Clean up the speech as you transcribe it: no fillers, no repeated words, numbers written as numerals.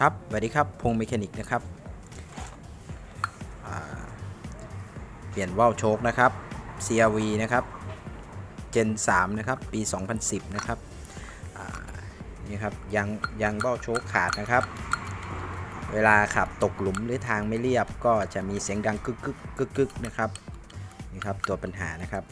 ครับสวัสดีครับพงษ์เมคานิกนะครับเปลี่ยนว่าวโชคนะครับ CRV นะครับ gen 3นะครับปี 2010นะครับนี่ครับยางว่าวโชคขาดนะครับเวลาขับตกหลุมหรือทางไม่เรียบก็จะมีเสียงดังกึกกึกกึกกึกนะครับนี่ครับตัวปัญหานะครับ